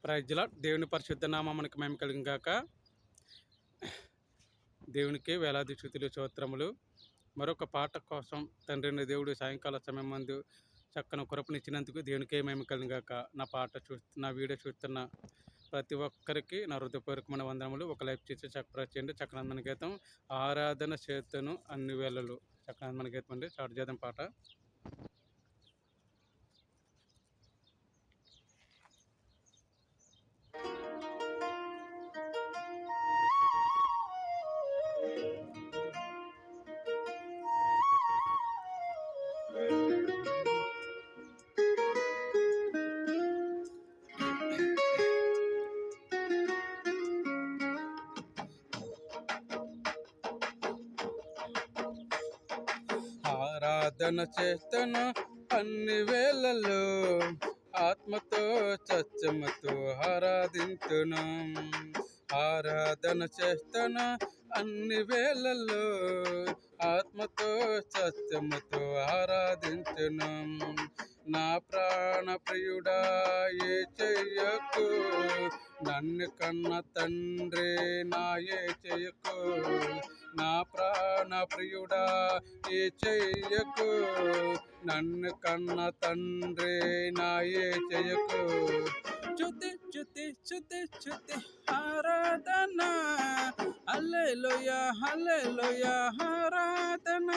Praise lord. దేవుని పరిశుద్ధ నామమునకు మహిమ కలుగును గాక. దేవునికి వేలాది స్తుతులు స్తోత్రములు. మరొక పాట కోసం తండ్రిని దేవుడు సాయంకాల సమయం మందు చక్కని కృపనిచ్చినందుకు దేవునికే మహిమ కలుగును గాక. నా వీడియో చూస్తున్న ప్రతి ఒక్కరికి నా హృదయపూర్వకమైన వందనములు. ఒక లైఫ్ చేసి చేయండి. చక్కనందన గీతం ఆరాధన చేతను అన్ని వేళలు. చక్కనందన గీతం అండి. స్టార్ట్ చేద్దాం పాట. ఆరాధన చేతను అన్ని వేళల్లో ఆత్మతో సత్యముతో ఆరాధింతును. ఆరాధన చేతను అన్ని వేళల్లో ఆత్మతో సత్యముతో ఆరాధింతును. నా ప్రాణ ప్రియుడా ఏ చెయ్యకు, నన్ను కన్న తండ్రి నా ఏ చెయ్యకు. నా ప్రాణ ప్రియుడా ఏ చెయ్యకు, నన్ను కన్న తండ్రి నా ఏ చెయ్యకు. స్తుతి స్తుతి స్తుతి స్తుతి ఆరాధన, హల్లెలూయా హల్లెలూయా ఆరాధన.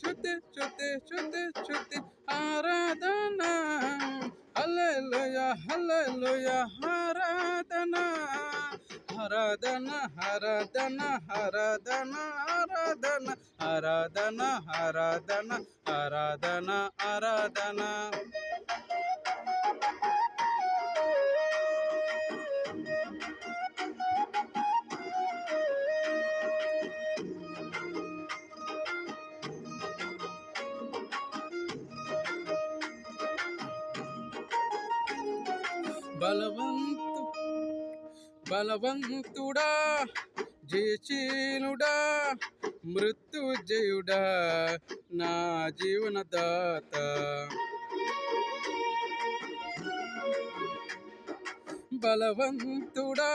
స్తుతి స్తుతి స్తుతి స్తుతి ఆరాధన, హల్లెలూయా హల్లెలూయా ఆరాధన. ఆరాధన ఆరాధన ఆరాధన ఆరాధన ఆరాధన ఆరాధన ఆరాధన ఆరాధన. బలవంతుడా జయశీలుడా మృత్యుజయుడా నా జీవనదాత. బలవంతుడా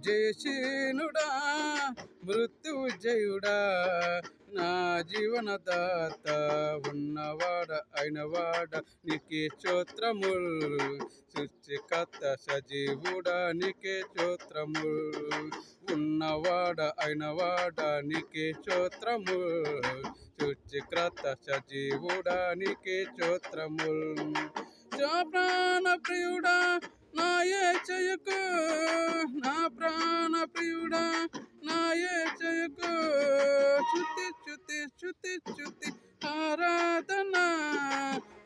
జయశీలుడా మృత్యుజయుడా నా జీవనదాత. ఉన్నవాడ అయినవాడ నీకే స్తోత్రములు, సృష్టికర్త సజీవుడా నీకే స్తోత్రములు. ఉన్నవాడ అయినవాడ నీకే స్తోత్రములు, సృష్టికర్త సజీవుడా నీకే స్తోత్రములు. ప్రాణ ప్రియుడా నా ఏ చెయ్యకు, నా ప్రాణ ప్రియుడా నా ఏ చెయ్యకు. స్తుతి స్తుతి స్తుతి స్తుతి ఆరాధన,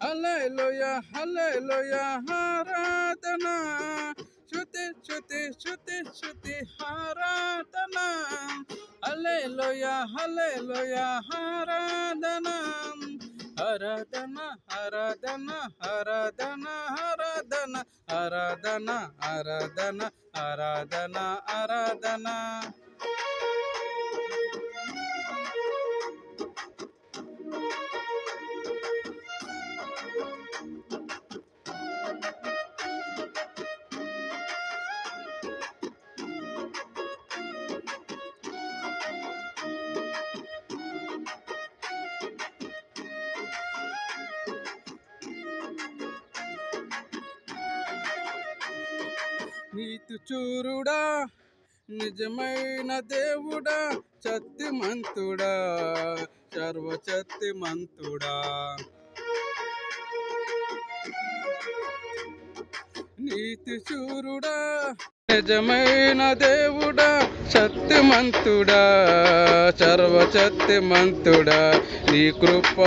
హల్లెలూయా హల్లెలూయా ఆరాధన. స్తుతి స్తుతి స్తుతి స్తుతి ఆరాధన, హల్లెలూయా హల్లెలూయా ఆరాధన. ఆరాధన ఆరాధన ఆరాధన ఆరాధన ఆరాధన ఆరాధన ఆరాధన ఆరాధన. నీతి చూరుడా నిజమైన దేవుడా, శక్తిమంతుడా సర్వశక్తిమంతుడా. నీతి చూరుడా నిజమైన దేవుడా, శక్తిమంతుడా సర్వశక్తిమంతుడా. నీ కృప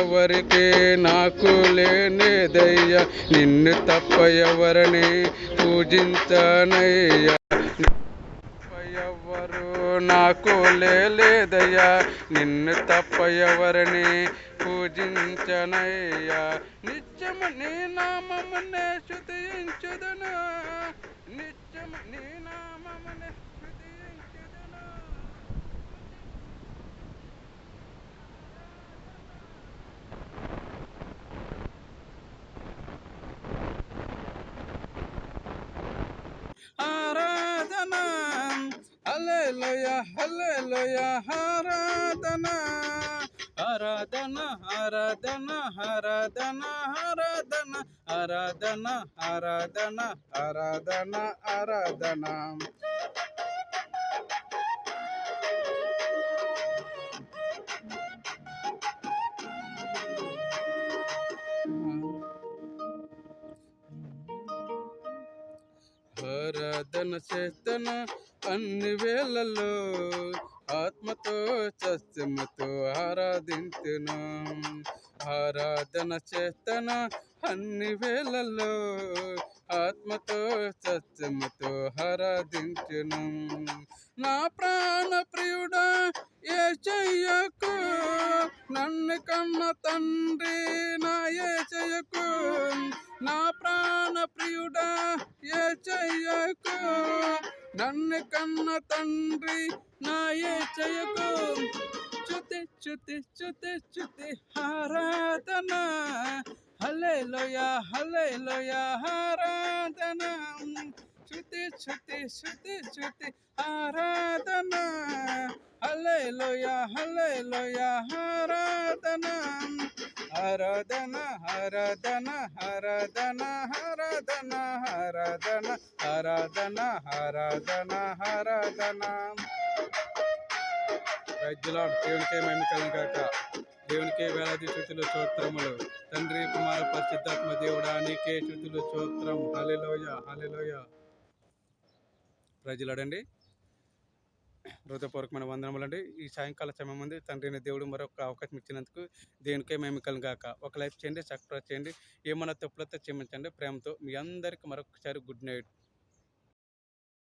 ఎవరికి నాకు లేనిదయ్యా, నిన్ను తప్ప ఎవరిని పూజించనయ్యా. ఎవరు నాకు లేదయ్యా, నిన్ను తప్ప ఎవరిని పూజించనయ్యా. నిత్యము నీ నామమునే స్తుతించుదును, నిత్యము నీ నామమునే స్తుతించుదును. ఆరాధన హల్లెలూయా హల్లెలూయా ఆరాధన ఆరాధన ఆరాధన ఆరాధన ఆరాధన ఆరాధన ఆరాధన ఆరాధన ఆరాధన ఆరాధన చేతన అన్ని వేళల్లో ఆత్మతో సత్యముతో ఆరాధించును ఆరాధన చేతన అన్ని వేళల్లో ఆత్మతో సత్యముతో ఆరాధించును నా ప్రాణ ప్రియుడా యేసయ్యకు నన్ను కన్న తండ్రి నా యేసయ్యకు నా ప్రాణ ప్రియుడా యేసయ్యకు నన్ను కన్న తండ్రి నా యేసయ్యకు స్తుతి స్తుతి స్తుతి స్తుతి ఆరాధన హల్లెలూయా హల్లెలూయా ఆరాధన స్తుతి స్తుతి స్తుతి స్తుతి ఆరాధన హల్లెలూయా హల్లెలూయా ఆరాధన ఆరాధన ఆరాధన ఆరాధన ఆరాధన ఆరాధన ఆరాధన ఆరాధన ఆరాధన వైద్యులాడు దేవునికే మహిమ కలుగును గాక. దేవునికే వేలాది స్తుతులు స్తోత్రములు. తండ్రి కుమార పరిశుద్ధాత్మ దేవుడా నీకే స్తుతులు స్తోత్రం. హల్లెలూయా హల్లెలూయా. ప్రజలాడండి హృదయపూర్వకమైన వందనములండి. ఈ సాయంకాల సమయం ముందు తండ్రి దేవుడు మరొక అవకాశం ఇచ్చినందుకు దేవునికే మేము కలుగాక. ఒక లైఫ్ చేయండి, సబ్స్క్రైబ్ చేయండి, ఏమన్నా తప్పులతో క్షమించండి. ప్రేమతో మీ అందరికీ మరొకసారి గుడ్ నైట్.